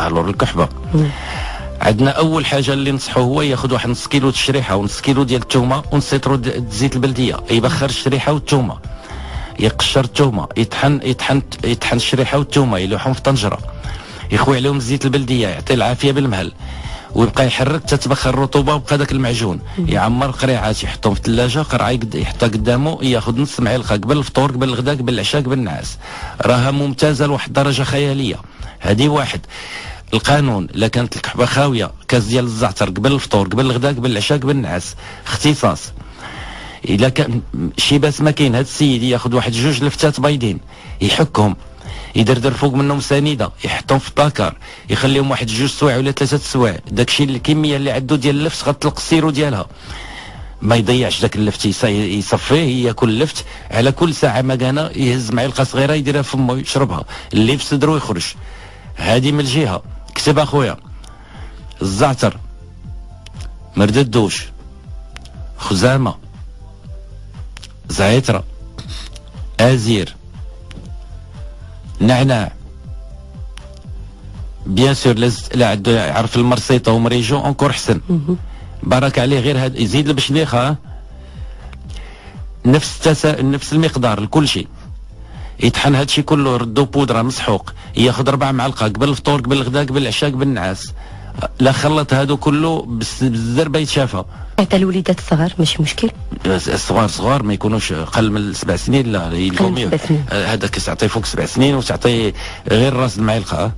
الور الكحبه. عندنا اول حاجه اللي نصحوه هو ياخذ واحد نص كيلو الشريحه ونص كيلو ديال الثومه ونسيطروا الزيت البلديه، يبخر الشريحه والثومه، يقشر الثومه، يطحن الشريحه والثومه، يلوحهم في طنجره، يخوي عليهم الزيت البلديه، يعطي العافيه بالمهل، ويبقى يحرك حتى تبخر الرطوبه وبقى داك المعجون. يعمر قريعات يحطهم في الثلاجه، قرعه يحطها قدامه، ياخذ نص معلقه قبل الفطور قبل الغداء قبل العشاء قبل النعاس، راها ممتازه لواحد الدرجه خياليه. هذه واحد. القانون الا كانت الكحبه خاويه كاس ديال الزعتر قبل الفطور قبل الغداء قبل العشاء قبل النعاس. اختصاص الا كان شي باس ما كاين، هذا السيد ياخذ واحد جوج لفتات بيضين يحكهم، يدردر فوق منهم سنيده، يحطهم في الطاكر، يخليهم واحد جوج سوايع ولا 3 سوايع. داكشي الكميه اللي عنده ديال اللفت غتطلق السيرو ديالها، ما يضيعش داك اللفت، يصفيه، ياكل اللفت على كل ساعه ما كان يهز معلقه صغيره يديرها في فمه يشربها، اللي في صدرو يخرج. هذه من الجهه. كتب اخويا الزعتر، مرددوش، خزامه، زعتره، ازير، نعناع، بيان سور لا عنده يعرف المرسيطه ومريجو اونكور حسن، بارك عليه. غير هذا يزيد البشليخه نفس المقدار لكل شيء، يطحن هادشي كله، ردو بودره مسحوق، ياخذ 4 معلقه قبل الفطور قبل الغداء قبل العشاء قبل النعاس. لا خلط هادو كله بالزربه يتشافى. حتى الوليدات الصغار ماشي مشكل؟ صغار ما يكونوش اقل من 7 سنين، لا هذاك تعطي فوق 7 سنين وتعطي غير راس المعلقه.